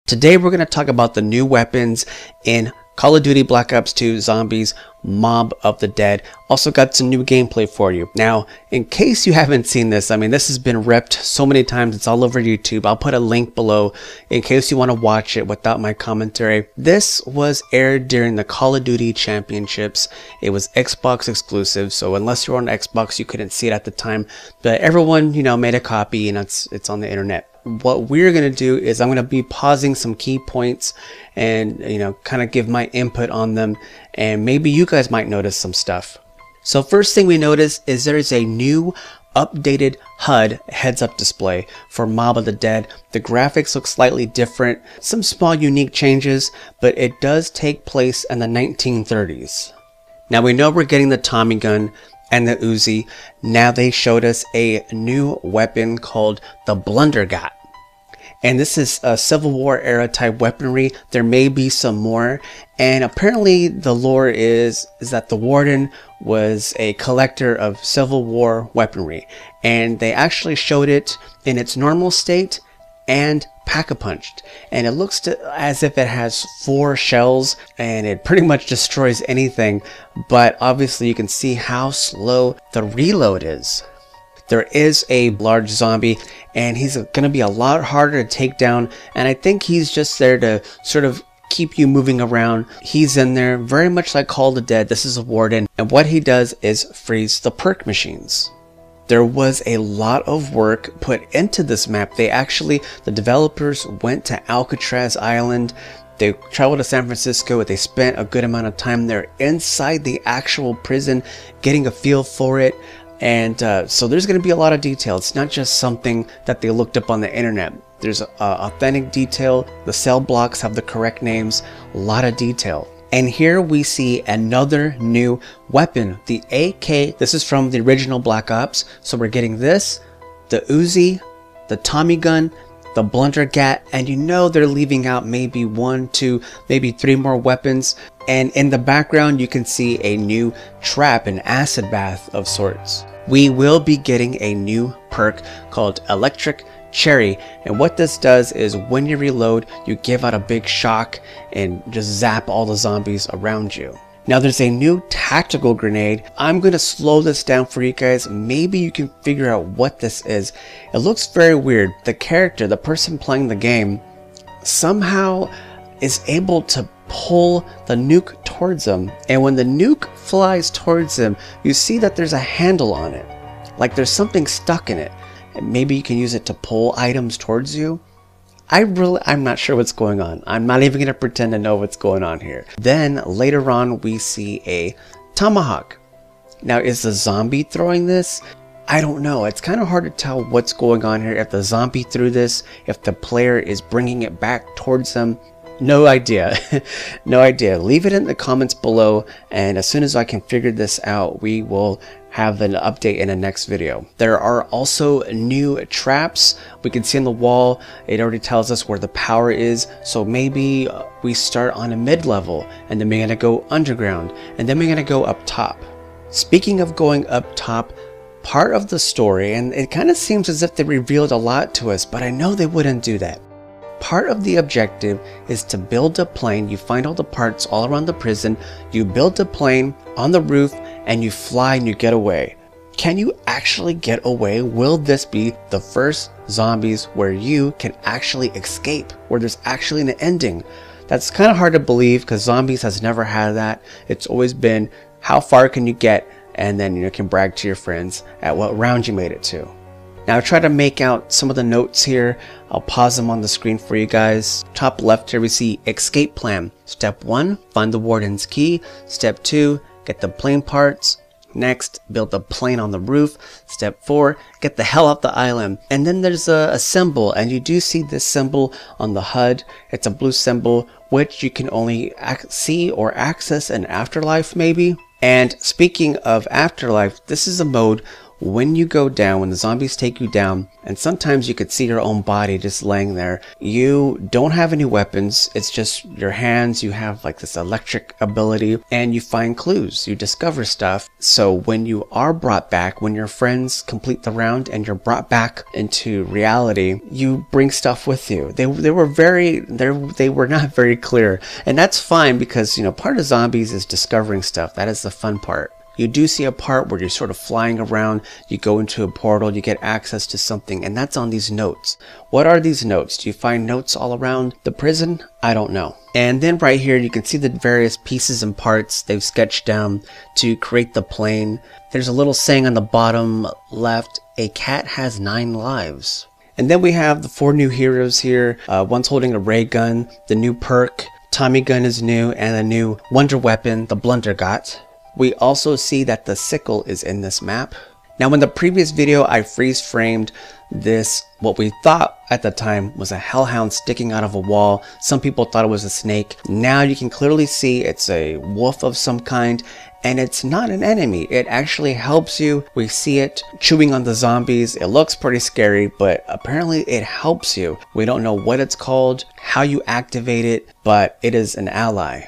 Today we're going to talk about the new weapons in Call of Duty Black Ops 2 Zombies Mob of the Dead. Also got some new gameplay for you. Now, in case you haven't seen this, I mean, this has been ripped so many times, it's all over YouTube. I'll put a link below in case you want to watch it without my commentary. This was aired during the Call of Duty Championships. It was Xbox exclusive, so unless you're on Xbox, you couldn't see it at the time. But everyone, made a copy and it's on the internet. What we're going to do is I'm going to be pausing some key points and, kind of give my input on them, and maybe you guys might notice some stuff. So first thing we notice is there is a new updated HUD heads-up display for Mob of the Dead. The graphics look slightly different, some small unique changes, but it does take place in the 1930s. Now we know we're getting the Tommy gun and the Uzi. Now they showed us a new weapon called the Blundergat. And this is a Civil War era type weaponry. There may be some more. And apparently the lore is that the Warden was a collector of Civil War weaponry. And they actually showed it in its normal state and pack-a-punched, and it looks as if it has 4 shells and it pretty much destroys anything, but obviously you can see how slow the reload is. There is a large zombie and he's going to be a lot harder to take down, and I think he's just there to sort of keep you moving around. He's in there very much like Call of the Dead. This is a Warden, and what he does is freeze the perk machines. There was a lot of work put into this map. The developers went to Alcatraz Island. They traveled to San Francisco. They spent a good amount of time there inside the actual prison, getting a feel for it. And so there's going to be a lot of detail. It's not just something that they looked up on the internet. There's authentic detail. The cell blocks have the correct names. A lot of detail. And here we see another new weapon, the AK. This is from the original Black Ops. So we're getting this, the Uzi, the Tommy gun, the Blundergat, and they're leaving out maybe 1, 2, maybe 3 more weapons. And in the background, you can see a new trap, an acid bath of sorts. We will be getting a new perk called Electric Cherry, and what this does is when you reload, you give out a big shock and just zap all the zombies around you. Now there's a new tactical grenade. I'm going to slow this down for you guys. Maybe you can figure out what this is. It looks very weird. The character, the person playing the game, somehow is able to pull the nuke towards them, and when the nuke flies towards them, you see that there's a handle on it, like there's something stuck in it. And maybe you can use it to pull items towards you. I'm not sure what's going on. I'm not even going to pretend to know what's going on here. Then later on we see a tomahawk. Now is the zombie throwing this? I don't know. It's kind of hard to tell what's going on here. If the zombie threw this, if the player is bringing it back towards them. No idea. No idea. Leave it in the comments below, and as soon as I can figure this out, we will have an update in the next video. There are also new traps. We can see on the wall, it already tells us where the power is, so maybe we start on a mid-level, and then we're going to go underground, and then we're going to go up top. Speaking of going up top, part of the story, and it kind of seems as if they revealed a lot to us, but I know they wouldn't do that. Part of the objective is to build a plane. You find all the parts all around the prison, you build a plane on the roof, and you fly and you get away. Can you actually get away? Will this be the first zombies where you can actually escape, where there's actually an ending? That's kind of hard to believe because Zombies has never had that. It's always been how far can you get, and then you can brag to your friends at what round you made it to. Now I try to make out some of the notes here. I'll pause them on the screen for you guys. Top left here we see escape plan. Step 1, find the Warden's key. Step 2, get the plane parts. Next, build a plane on the roof. Step 4, get the hell off the island. And then there's a symbol, and you do see this symbol on the HUD. It's a blue symbol, which you can only see or access in Afterlife maybe. And speaking of Afterlife, this is a mode when you go down, when the zombies take you down, and sometimes you could see your own body just laying there, you don't have any weapons. It's just your hands. You have like this electric ability, and you find clues. You discover stuff. So when you are brought back, when your friends complete the round and you're brought back into reality, you bring stuff with you. They were not very clear, and that's fine because, you know, part of zombies is discovering stuff. That is the fun part. You do see a part where you're sort of flying around, you go into a portal, you get access to something, and that's on these notes. What are these notes? Do you find notes all around the prison? I don't know. And then right here, you can see the various pieces and parts they've sketched down to create the plane. There's a little saying on the bottom left, "A cat has 9 lives." And then we have the 4 new heroes here. One's holding a ray gun, the new perk, Tommy gun is new, and a new wonder weapon, the Blundergot. We also see that the sickle is in this map. Now in the previous video, I freeze framed this, what we thought at the time was a hellhound sticking out of a wall. Some people thought it was a snake. Now you can clearly see it's a wolf of some kind, and it's not an enemy. It actually helps you. We see it chewing on the zombies. It looks pretty scary, but apparently it helps you. We don't know what it's called, how you activate it, but it is an ally.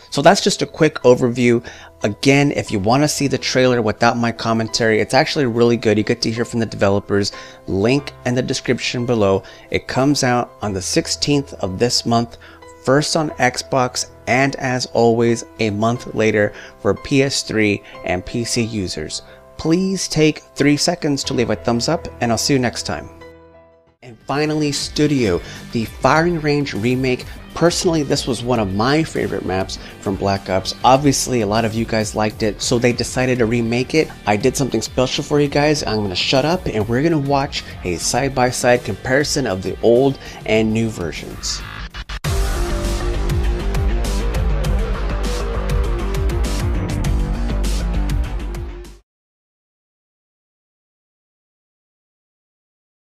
So that's just a quick overview. Again, if you want to see the trailer without my commentary, it's actually really good. You get to hear from the developers. Link in the description below. It comes out on the 16th of this month, first on Xbox, and as always, a month later for PS3 and PC users. Please take 3 seconds to leave a thumbs up, and I'll see you next time. And finally, Studio, the Firing Range remake. Personally, this was one of my favorite maps from Black Ops. Obviously, a lot of you guys liked it, so they decided to remake it. I did something special for you guys. I'm going to shut up, and we're going to watch a side-by-side comparison of the old and new versions.